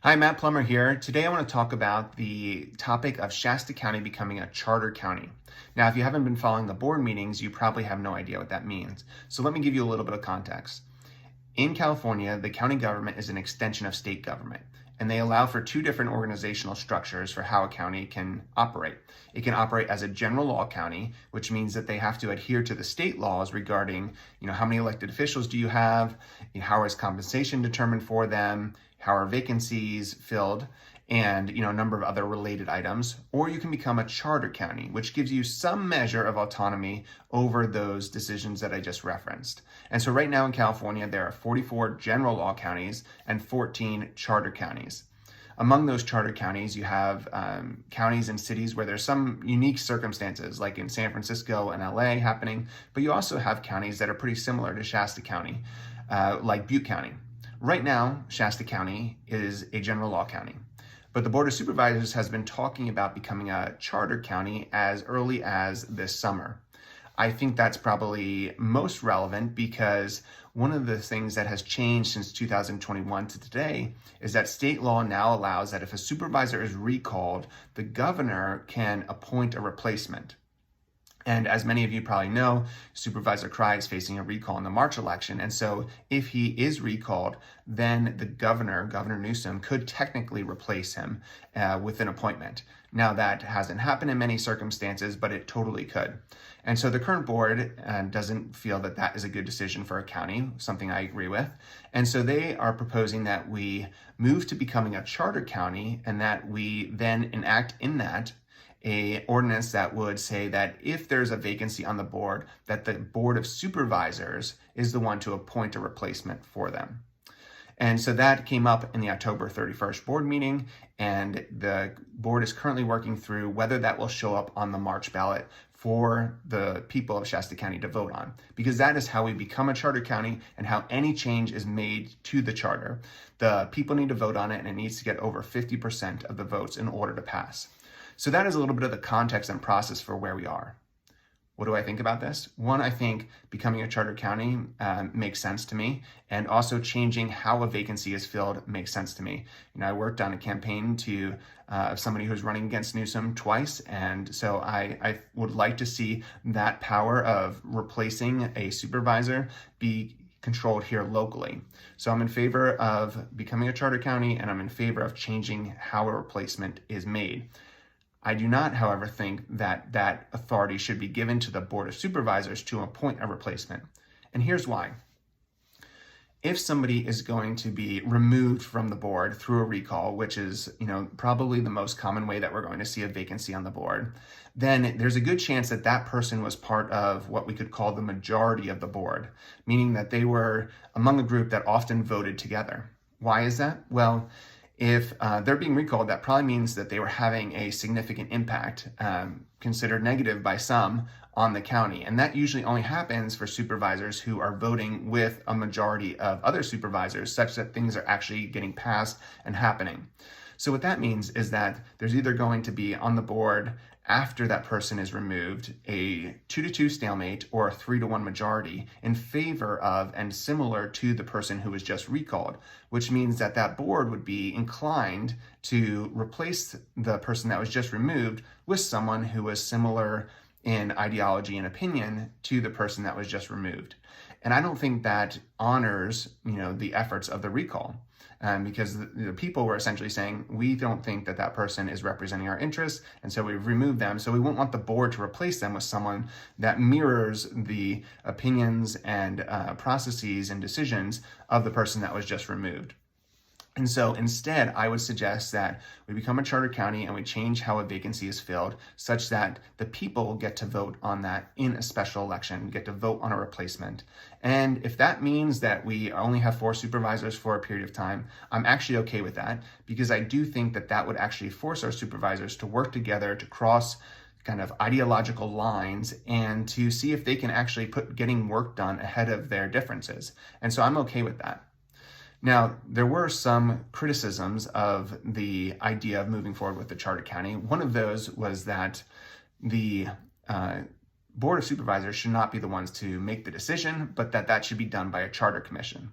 Hi, Matt Plummer here. Today I want to talk about the topic of Shasta County becoming a charter county. Now, if you haven't been following the board meetings, you probably have no idea what that means. So let me give you a little bit of context. In California, the county government is an extension of state government, and they allow for two different organizational structures for how a county can operate. It can operate as a general law county, which means that they have to adhere to the state laws regarding, how many elected officials do you have, how is compensation determined for them, how are vacancies filled, and a number of other related items. Or you can become a charter county, which gives you some measure of autonomy over those decisions that I just referenced. And so right now in California, there are 44 general law counties and 14 charter counties. Among those charter counties, you have counties and cities where there's some unique circumstances, like in San Francisco and LA happening, but you also have counties that are pretty similar to Shasta County, like Butte County. Right now, Shasta County is a general law county, but the Board of Supervisors has been talking about becoming a charter county as early as this summer. I think that's probably most relevant because one of the things that has changed since 2021 to today is that state law now allows that if a supervisor is recalled, the governor can appoint a replacement. And as many of you probably know, Supervisor Cry is facing a recall in the March election. And so if he is recalled, then the Governor Newsom, could technically replace him with an appointment. Now, that hasn't happened in many circumstances, but it totally could. And so the current board doesn't feel that that is a good decision for a county, something I agree with. And so they are proposing that we move to becoming a charter county and that we then enact in that a ordinance that would say that if there's a vacancy on the board, that the Board of Supervisors is the one to appoint a replacement for them. And so that came up in the October 31st board meeting, and the board is currently working through whether that will show up on the March ballot for the people of Shasta County to vote on, because that is how we become a charter county and how any change is made to the charter. The people need to vote on it, and it needs to get over 50% of the votes in order to pass. So that is a little bit of the context and process for where we are. What do I think about this? One, I think becoming a charter county makes sense to me, and also changing how a vacancy is filled makes sense to me. I worked on a campaign of somebody who's running against Newsom twice, and so I would like to see that power of replacing a supervisor be controlled here locally. So I'm in favor of becoming a charter county, and I'm in favor of changing how a replacement is made. I do not, however, think that that authority should be given to the Board of Supervisors to appoint a replacement. And here's why. If somebody is going to be removed from the board through a recall, which is, probably the most common way that we're going to see a vacancy on the board, then there's a good chance that that person was part of what we could call the majority of the board, meaning that they were among a group that often voted together. Why is that? Well, if they're being recalled, that probably means that they were having a significant impact, considered negative by some, on the county. And that usually only happens for supervisors who are voting with a majority of other supervisors, such that things are actually getting passed and happening. So what that means is that there's either going to be on the board, after that person is removed, a 2-2 stalemate or a 3-1 majority in favor of and similar to the person who was just recalled, which means that that board would be inclined to replace the person that was just removed with someone who was similar in ideology and opinion to the person that was just removed. And I don't think that honors, the efforts of the recall. Because the people were essentially saying, we don't think that that person is representing our interests, and so we've removed them. So we won't want the board to replace them with someone that mirrors the opinions and processes and decisions of the person that was just removed. And so instead, I would suggest that we become a charter county and we change how a vacancy is filled such that the people get to vote on that in a special election, get to vote on a replacement. And if that means that we only have 4 supervisors for a period of time, I'm actually okay with that, because I do think that that would actually force our supervisors to work together to cross kind of ideological lines and to see if they can actually put getting work done ahead of their differences. And so I'm okay with that. Now, there were some criticisms of the idea of moving forward with the charter county. One of those was that the Board of Supervisors should not be the ones to make the decision, but that should be done by a charter commission.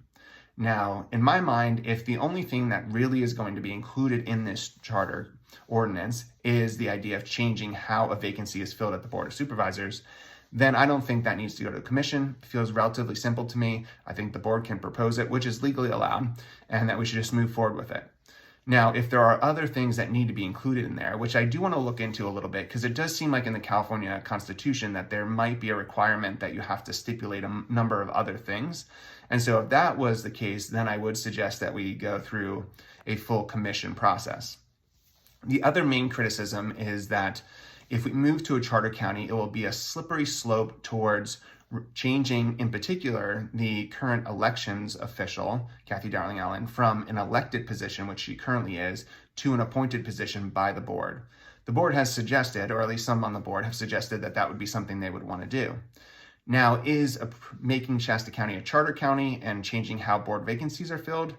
Now, in my mind, if the only thing that really is going to be included in this charter ordinance is the idea of changing how a vacancy is filled at the Board of Supervisors, then I don't think that needs to go to the commission. It feels relatively simple to me. I think the board can propose it, which is legally allowed, and that we should just move forward with it. Now, if there are other things that need to be included in there, which I do want to look into a little bit, because it does seem like in the California Constitution that there might be a requirement that you have to stipulate a number of other things. And so if that was the case, then I would suggest that we go through a full commission process. The other main criticism is that if we move to a charter county, it will be a slippery slope towards changing, in particular, the current elections official, Kathy Darling Allen, from an elected position, which she currently is, to an appointed position by the board. The board has suggested, or at least some on the board have suggested, that that would be something they would want to do. Now, is making Shasta County a charter county and changing how board vacancies are filled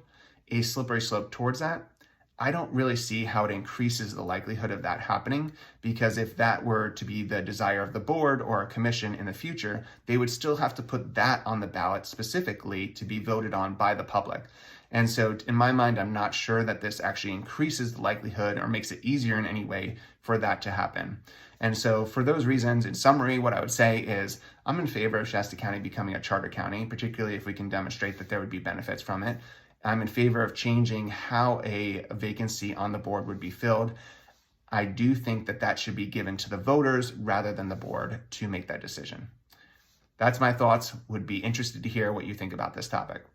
a slippery slope towards that? I don't really see how it increases the likelihood of that happening, because if that were to be the desire of the board or a commission in the future, they would still have to put that on the ballot specifically to be voted on by the public. And so in my mind, I'm not sure that this actually increases the likelihood or makes it easier in any way for that to happen. And so for those reasons, in summary, what I would say is I'm in favor of Shasta County becoming a charter county, particularly if we can demonstrate that there would be benefits from it. I'm in favor of changing how a vacancy on the board would be filled. I do think that that should be given to the voters rather than the board to make that decision. That's my thoughts. Would be interested to hear what you think about this topic.